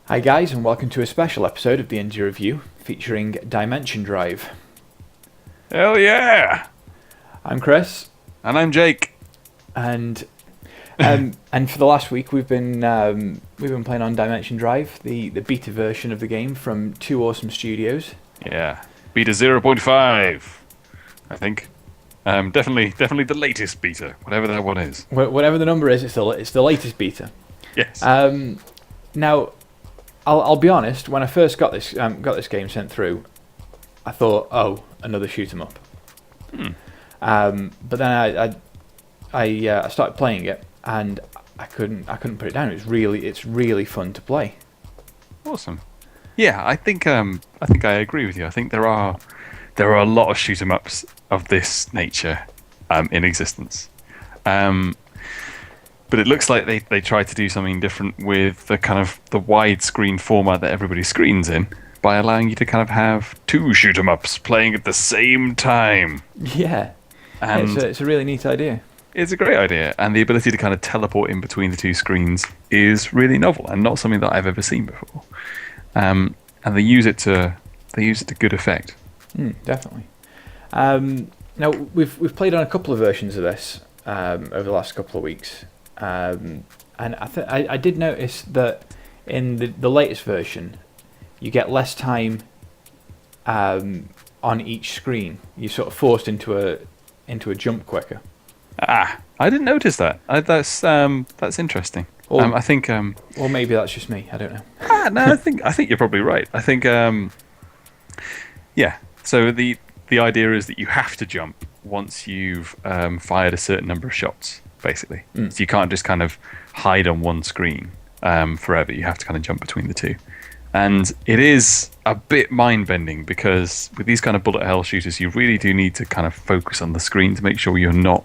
Hi guys, and welcome to a special episode of the Indie Review featuring Dimension Drive. Hell yeah! I'm Chris, And I'm Jake. and and for the last week we've been playing on Dimension Drive, the beta version of the game from Two Awesome Studios. Yeah. Beta 0.5, I think. Definitely the latest beta, whatever that one is. Whatever the number is, it's the latest beta. Yes. Now, I'll be honest. When I first got this game sent through, I thought, oh, another shoot 'em up. But then I started playing it, and I couldn't put it down. It's really fun to play. Awesome. Yeah, I think I agree with you. I think there are a lot of shoot 'em ups of this nature in existence. But it looks like they tried to do something different with the kind of the widescreen format that everybody screens in by allowing you to kind of have two shoot 'em ups playing at the same time. Yeah, And it's a really neat idea. it's a great idea, and the ability to kind of teleport in between the two screens is really novel and not something that I've ever seen before. And they use it to good effect. Definitely. Now we've played on a couple of versions of this over the last couple of weeks, and I did notice that in the latest version, you get less time on each screen. You're sort of forced into a jump quicker. I didn't notice that. That's interesting. I think. Or maybe that's just me. I don't know. No, I think you're probably right. I think. Yeah. So the idea is that you have to jump once you've fired a certain number of shots, basically. So you can't just kind of hide on one screen forever. You have to kind of jump between the two. And it is a bit mind-bending because with these kind of bullet hell shooters, you really do need to kind of focus on the screen to make sure you're not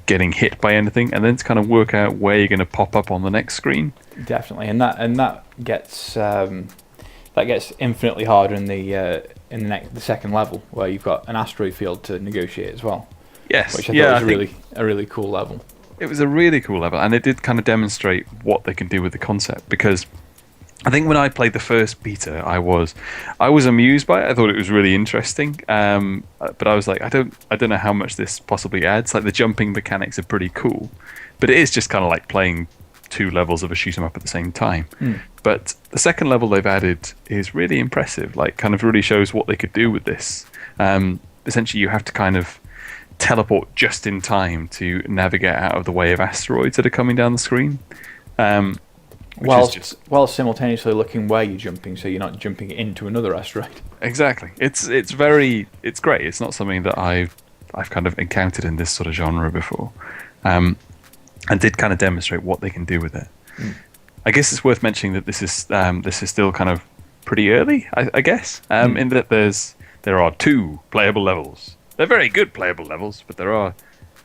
getting hit by anything, and then to kind of work out where you're going to pop up on the next screen. Definitely, and that gets infinitely harder in the second level, where you've got an asteroid field to negotiate as well. Yes, which I thought was a really cool level. It was a really cool level, and it did kind of demonstrate what they can do with the concept. Because I think when I played the first beta, I was amused by it. I thought it was really interesting, but I was like, I don't know how much this possibly adds. Like the jumping mechanics are pretty cool, but it is just kind of like playing two levels of a shoot 'em up at the same time. But the second level they've added is really impressive. Like, kind of really shows what they could do with this. Essentially, you have to kind of teleport just in time to navigate out of the way of asteroids that are coming down the screen. While simultaneously looking where you're jumping, so you're not jumping into another asteroid. Exactly. It's great. It's not something that I've kind of encountered in this sort of genre before, and did kind of demonstrate what they can do with it. I guess it's worth mentioning that this is still kind of pretty early. I guess in that there are two playable levels. They're very good playable levels, but there are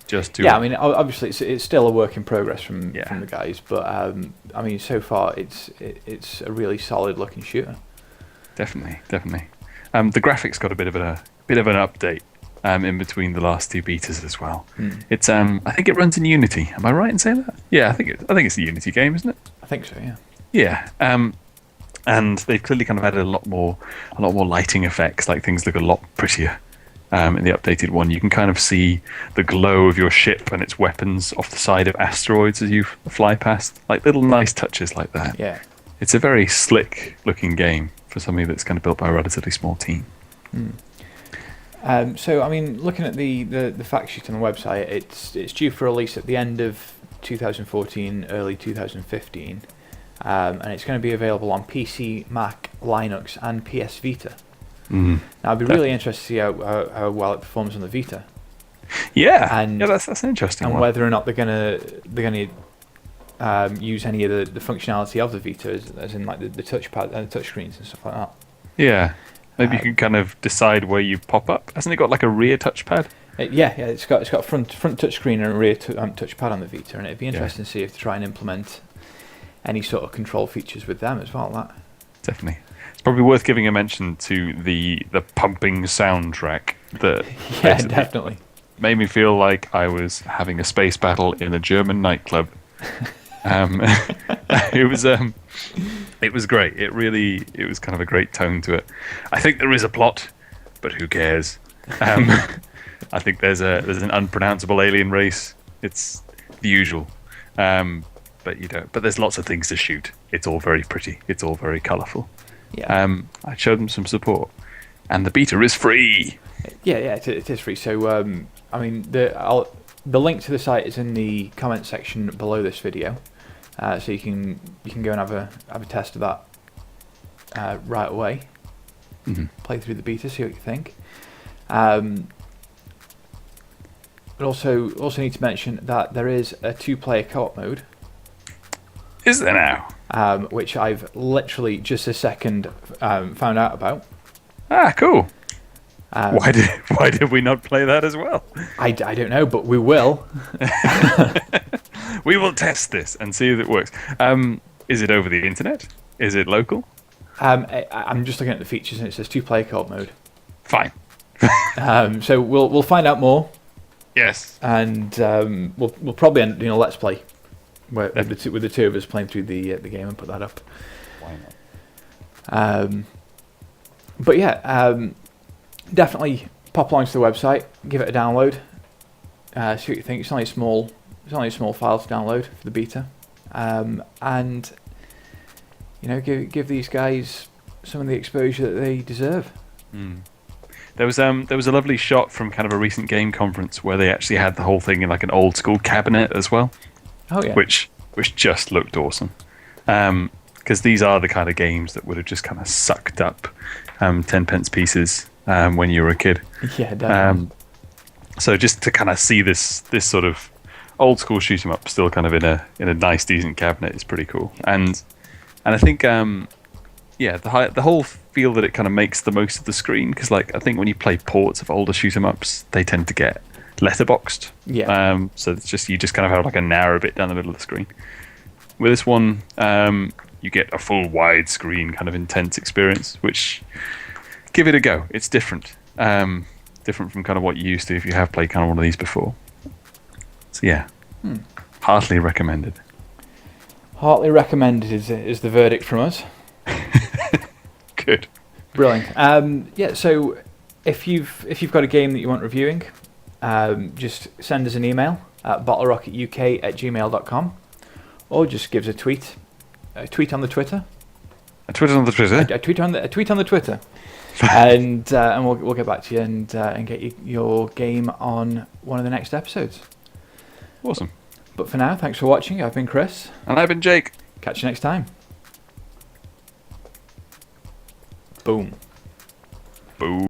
just two. Yeah, I mean, obviously it's still a work in progress from the guys, but I mean, so far it's a really solid looking shooter. Definitely. The graphics got a bit of an update in between the last two betas as well. It's I think it runs in Unity. Am I right in saying that? Yeah, I think it's a Unity game, isn't it? I think so. Yeah. Yeah. And they've clearly kind of added a lot more lighting effects. Like, things look a lot prettier. In the updated one, you can kind of see the glow of your ship and its weapons off the side of asteroids as you fly past. Like, little nice touches like that. Yeah. It's a very slick looking game for something that's kind of built by a relatively small team. So, I mean, looking at the fact sheet on the website, it's due for release at the end of 2014, early 2015, and it's going to be available on PC, Mac, Linux, and PS Vita. Now, I'd be really interested to see how well it performs on the Vita. Yeah, that's an interesting one. And whether or not they're gonna use any of the functionality of the Vita, as in like the touchpad and the touchscreens and stuff like that. Yeah, maybe you can kind of decide where you pop up. Hasn't it got like a rear touchpad? Yeah, it's got a front touchscreen and a rear touchpad on the Vita, and it'd be interesting to see if they try and implement any sort of control features with them as well. That definitely. It's probably worth giving a mention to the pumping soundtrack that definitely made me feel like I was having a space battle in a German nightclub. It was It was great. It was kind of a great tone to it. I think there is a plot, but who cares? I think there's an unpronounceable alien race. It's the usual, but you don't. But there's lots of things to shoot. It's all very pretty. It's all very colourful. Yeah. I showed them some support, and the beta is free. Yeah, it is free. So I mean, the link to the site is in the comment section below this video, so you can go and have a test of that right away. Mm-hmm. Play through the beta, see what you think. But also need to mention that there is a 2-player co-op mode. Is there now? Which I've literally just a second found out about. Ah, cool. Why did we not play that as well? I don't know, but we will. We will test this and see if it works. Is it over the internet? Is it local? I'm just looking at the features and it says 2-player co-op mode. Fine. So we'll find out more. Yes. And we'll probably end let's play with the two of us playing through the game and put that up. Why not? But yeah, definitely pop along to the website, give it a download, see what you think. It's only a small file to download for the beta, and give these guys some of the exposure that they deserve. Mm. There was a lovely shot from kind of a recent game conference where they actually had the whole thing in like an old school cabinet as well. Oh yeah. Which just looked awesome. Because these are the kind of games that would have just kind of sucked up 10p pieces when you were a kid. Yeah, definitely. So just to kind of see this sort of old school shoot 'em up still kind of in a nice decent cabinet is pretty cool. And I think the whole feel that it kind of makes the most of the screen, because like I think when you play ports of older shoot 'em ups, they tend to get letterboxed. Yeah. So it's just you just kind of have like a narrow bit down the middle of the screen. With this one, you get a full wide screen kind of intense experience, which give it a go. It's different. Different from kind of what you used to if you have played kind of one of these before. So yeah, heartily recommended. Heartily recommended is the verdict from us. Good. Brilliant. Yeah. So if you've got a game that you want reviewing, just send us an email at bottlerocketuk@gmail.com, or just give us a tweet on the Twitter. A tweet on the Twitter. A tweet on the Twitter, and we'll get back to you and get your game on one of the next episodes. Awesome. But for now, thanks for watching. I've been Chris. And I've been Jake. Catch you next time. Boom. Boom.